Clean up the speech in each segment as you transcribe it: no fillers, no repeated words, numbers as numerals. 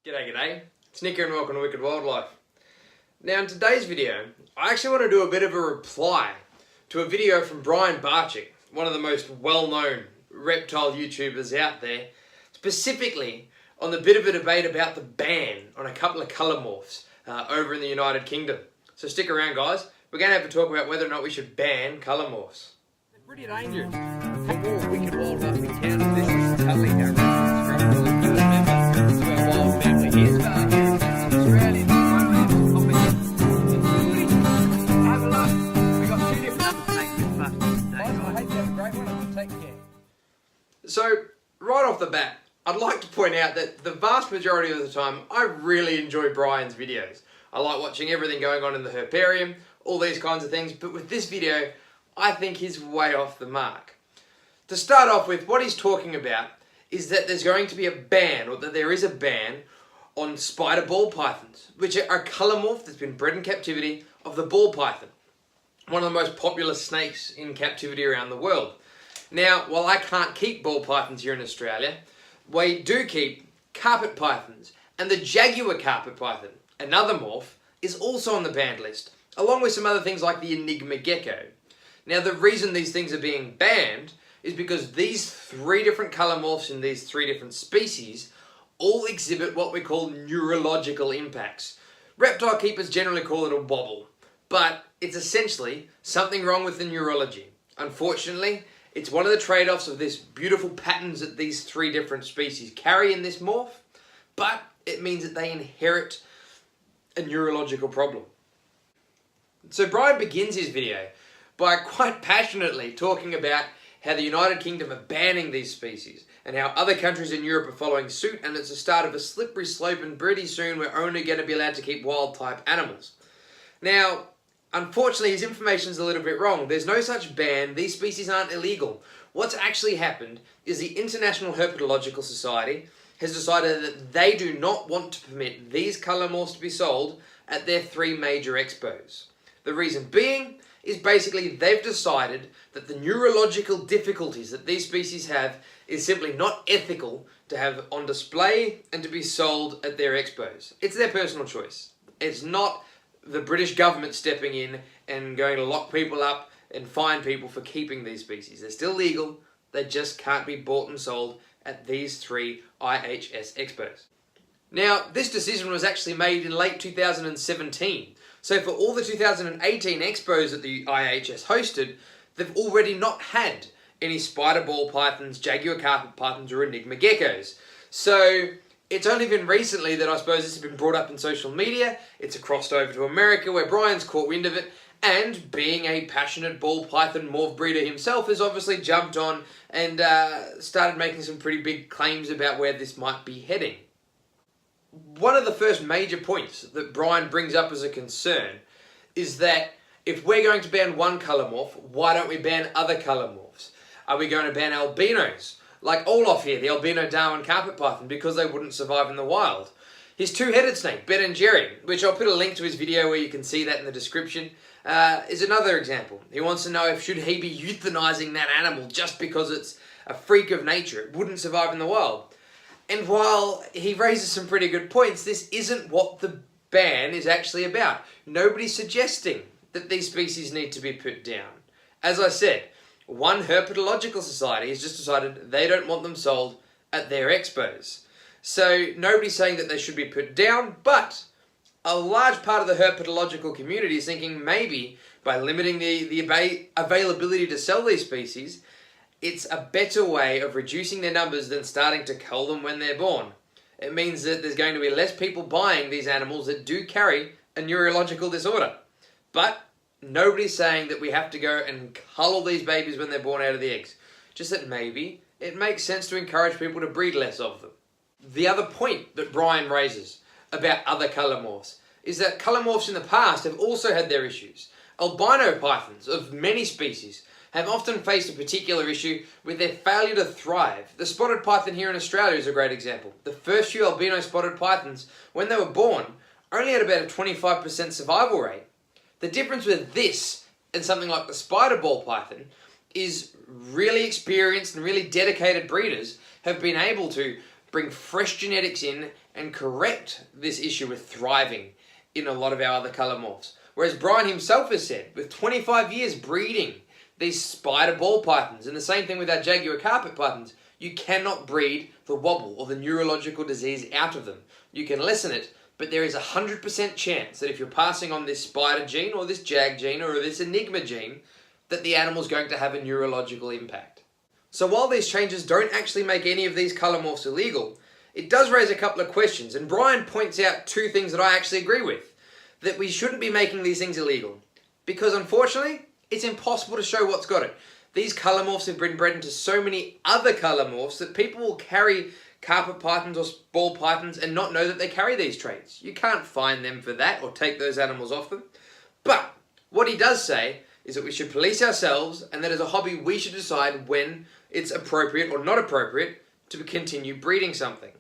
G'day, it's Nick here and welcome to Wicked Wildlife. Now in today's video, I actually want to do a bit of a reply to a video from Brian Barcyzk, one of the most well-known reptile YouTubers out there, specifically on the bit of a debate about the ban on a couple of colour morphs over in the United Kingdom. So stick around guys, we're going to have a talk about whether or not we should ban colour morphs. They're pretty dangerous. For more Wicked Wildlife encounters, this is totally our wild family here. Australian. Have a look. We've got two different undertakings. I hope you have a great one and take care. So, right off the bat, I'd like to point out that the vast majority of the time, I really enjoy Brian's videos. I like watching everything going on in the herparium, all these kinds of things, but with this video, I think he's way off the mark. To start off with, what he's talking about is that there's going to be a ban, or that there is a ban, on spider ball pythons, which are a colour morph that's been bred in captivity of the ball python, one of the most popular snakes in captivity around the world. Now, while I can't keep ball pythons here in Australia, we do keep carpet pythons, and the jaguar carpet python, another morph, is also on the banned list, along with some other things like the enigma gecko. Now, the reason these things are being banned is because these three different colour morphs in these three different species all exhibit what we call neurological impacts. Reptile keepers generally call it a wobble, but it's essentially something wrong with the neurology. Unfortunately, it's one of the trade-offs of this beautiful patterns that these three different species carry in this morph, but it means that they inherit a neurological problem. So Brian begins his video by quite passionately talking about how the United Kingdom are banning these species and how other countries in Europe are following suit, and it's the start of a slippery slope, and pretty soon we're only going to be allowed to keep wild type animals. Now, unfortunately his information is a little bit wrong. There's no such ban. These species aren't illegal. What's actually happened is the International Herpetological Society has decided that they do not want to permit these colour morphs to be sold at their three major expos. The reason being is basically they've decided that the neurological difficulties that these species have is simply not ethical to have on display and to be sold at their expos. It's their personal choice. It's not the British government stepping in and going to lock people up and fine people for keeping these species. They're still legal, they just can't be bought and sold at these three IHS expos. Now, this decision was actually made in late 2017. So for all the 2018 expos that the IHS hosted, they've already not had any spider ball pythons, jaguar carpet pythons, or enigma geckos. So it's only been recently that I suppose this has been brought up in social media. It's crossed over to America where Brian's caught wind of it, and being a passionate ball python morph breeder himself has obviously jumped on and started making some pretty big claims about where this might be heading. One of the first major points that Brian brings up as a concern is that if we're going to ban one colour morph, why don't we ban other colour morphs? Are we going to ban albinos, like Olaf here, the albino Darwin carpet python, because they wouldn't survive in the wild? His two-headed snake, Ben and Jerry, which I'll put a link to his video where you can see that in the description, is another example. He wants to know if should he be euthanizing that animal just because it's a freak of nature, it wouldn't survive in the wild. And while he raises some pretty good points, this isn't what the ban is actually about. Nobody's suggesting that these species need to be put down. As I said, one herpetological society has just decided they don't want them sold at their expos. So nobody's saying that they should be put down, but a large part of the herpetological community is thinking maybe by limiting the availability to sell these species, it's a better way of reducing their numbers than starting to cull them when they're born. It means that there's going to be less people buying these animals that do carry a neurological disorder. But nobody's saying that we have to go and cull all these babies when they're born out of the eggs. Just that maybe it makes sense to encourage people to breed less of them. The other point that Brian raises about other colour morphs is that colour morphs in the past have also had their issues. Albino pythons of many species have often faced a particular issue with their failure to thrive. The spotted python here in Australia is a great example. The first few albino spotted pythons, when they were born, only had about a 25% survival rate. The difference with this and something like the spider ball python is really experienced and really dedicated breeders have been able to bring fresh genetics in and correct this issue with thriving in a lot of our other colour morphs. Whereas Brian himself has said, with 25 years breeding these spider ball pythons, and the same thing with our jaguar carpet pythons, you cannot breed the wobble or the neurological disease out of them. You can lessen it, but there is a 100% chance that if you're passing on this spider gene or this jag gene or this enigma gene, that the animal's going to have a neurological impact. So while these changes don't actually make any of these colour morphs illegal, it does raise a couple of questions, and Brian points out two things that I actually agree with. That we shouldn't be making these things illegal, because unfortunately, it's impossible to show what's got it. These colour morphs have been bred into so many other colour morphs that people will carry carpet pythons or ball pythons and not know that they carry these traits. You can't fine them for that or take those animals off them. But what he does say is that we should police ourselves, and that as a hobby we should decide when it's appropriate or not appropriate to continue breeding something.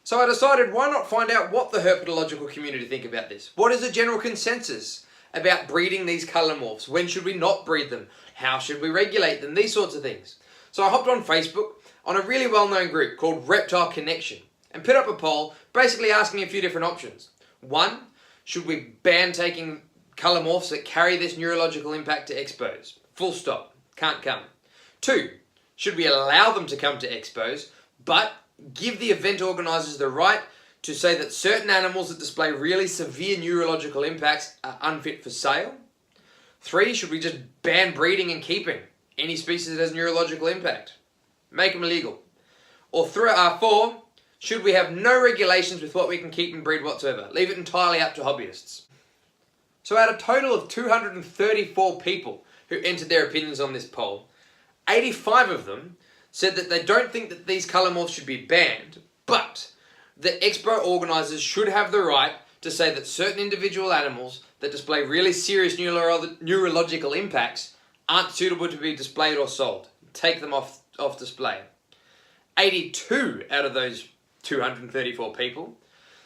So I decided, why not find out what the herpetological community think about this? What is the general consensus about breeding these colour morphs? When should we not breed them? How should we regulate them? These sorts of things. So I hopped on Facebook on a really well-known group called Reptile Connection and put up a poll basically asking a few different options. 1, should we ban taking colour morphs that carry this neurological impact to expos? Full stop. Can't come. 2, should we allow them to come to expos, but give the event organisers the right to say that certain animals that display really severe neurological impacts are unfit for sale? 3, should we just ban breeding and keeping any species that has neurological impact? Make them illegal. Or 4, should we have no regulations with what we can keep and breed whatsoever? Leave it entirely up to hobbyists. So out of a total of 234 people who entered their opinions on this poll, 85 of them said that they don't think that these colour morphs should be banned, but that expo organisers should have the right to say that certain individual animals that display really serious neurological impacts aren't suitable to be displayed or sold. Take them off display. 82 out of those 234 people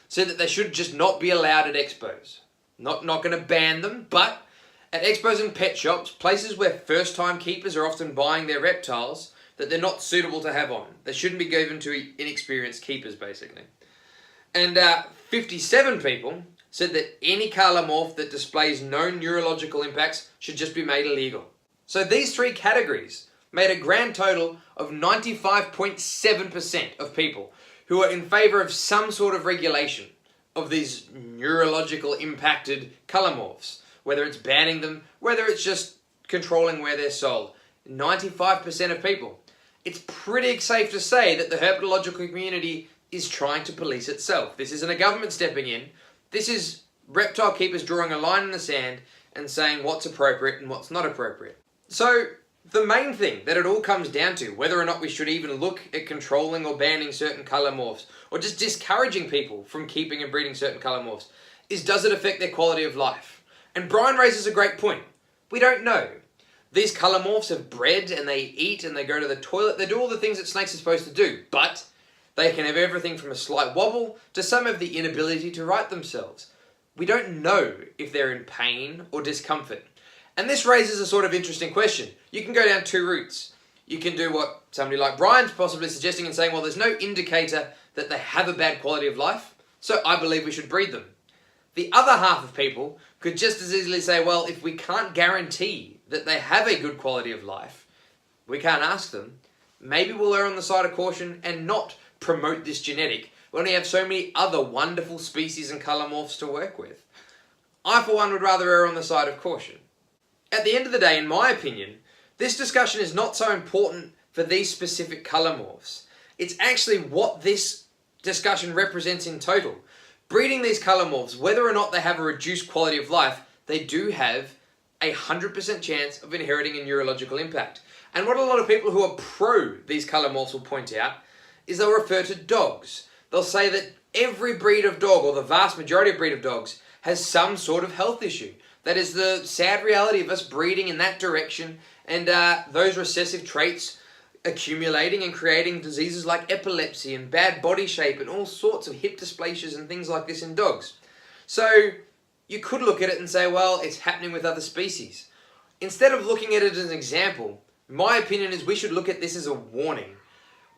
said that they should just not be allowed at expos. Not going to ban them, but at expos and pet shops, places where first-time keepers are often buying their reptiles, that they're not suitable to have on. They shouldn't be given to inexperienced keepers, basically. And 57 people said that any colour morph that displays known neurological impacts should just be made illegal. So these 3 categories made a grand total of 95.7% of people who are in favour of some sort of regulation of these neurological impacted colour morphs. Whether it's banning them, whether it's just controlling where they're sold. 95% of people. It's pretty safe to say that the herpetological community is trying to police itself. This isn't a government stepping in. This is reptile keepers drawing a line in the sand and saying what's appropriate and what's not appropriate. So the main thing that it all comes down to, whether or not we should even look at controlling or banning certain colour morphs, or just discouraging people from keeping and breeding certain colour morphs, is does it affect their quality of life? And Brian raises a great point. We don't know. These colour morphs have bred and they eat and they go to the toilet. They do all the things that snakes are supposed to do, but they can have everything from a slight wobble to some of the inability to right themselves. We don't know if they're in pain or discomfort. And this raises a sort of interesting question. You can go down 2 routes. You can do what somebody like Brian's possibly suggesting and saying, well, there's no indicator that they have a bad quality of life, so I believe we should breed them. The other half of people could just as easily say, well, if we can't guarantee that they have a good quality of life, we can't ask them, maybe we'll err on the side of caution and not promote this genetic when we have so many other wonderful species and colour morphs to work with. I, for one, would rather err on the side of caution. At the end of the day, in my opinion, this discussion is not so important for these specific colour morphs. It's actually what this discussion represents in total. Breeding these colour morphs, whether or not they have a reduced quality of life, they do have a 100% chance of inheriting a neurological impact. And what a lot of people who are pro these colour morphs will point out is they'll refer to dogs. They'll say that every breed of dog, or the vast majority of breed of dogs, has some sort of health issue. That is the sad reality of us breeding in that direction, and those recessive traits accumulating and creating diseases like epilepsy and bad body shape and all sorts of hip dysplasias and things like this in dogs. So you could look at it and say, well, it's happening with other species. Instead of looking at it as an example, my opinion is we should look at this as a warning.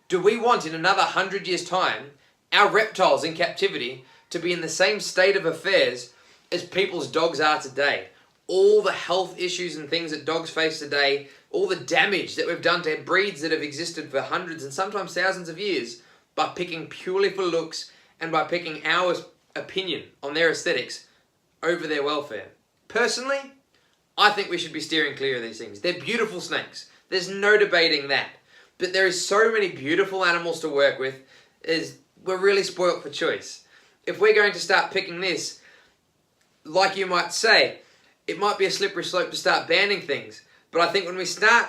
Do we want in another 100 years' time our reptiles in captivity to be in the same state of affairs as people's dogs are today. All the health issues and things that dogs face today, all the damage that we've done to breeds that have existed for hundreds and sometimes thousands of years by picking purely for looks and by picking our opinion on their aesthetics over their welfare. Personally, I think we should be steering clear of these things. They're beautiful snakes. There's no debating that. But there is so many beautiful animals to work with, we're really spoilt for choice. If we're going to start picking this, like you might say, it might be a slippery slope to start banning things. But I think when we start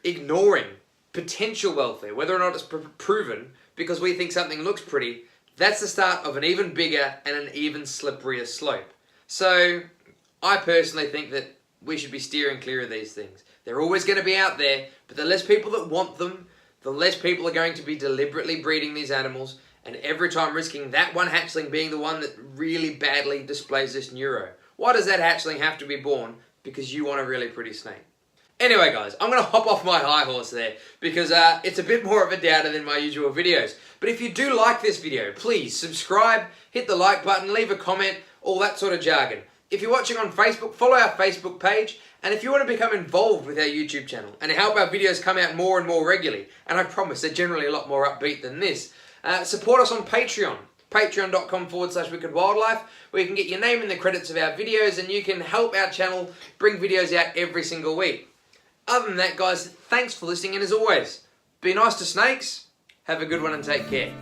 ignoring potential welfare, whether or not it's proven, because we think something looks pretty, that's the start of an even bigger and an even slipperier slope. So I personally think that we should be steering clear of these things. They're always going to be out there, but the less people that want them, the less people are going to be deliberately breeding these animals, and every time risking that one hatchling being the one that really badly displays this neuro. Why does that hatchling have to be born? Because you want a really pretty snake. Anyway guys, I'm going to hop off my high horse there because it's a bit more of a downer than my usual videos. But if you do like this video, please subscribe, hit the like button, leave a comment, all that sort of jargon. If you're watching on Facebook, follow our Facebook page. And if you want to become involved with our YouTube channel and help our videos come out more and more regularly, and I promise they're generally a lot more upbeat than this, support us on Patreon. Patreon.com/wickedwildlife, where you can get your name in the credits of our videos and you can help our channel bring videos out every single week. Other than that, guys, thanks for listening, and as always, be nice to snakes, have a good one and take care.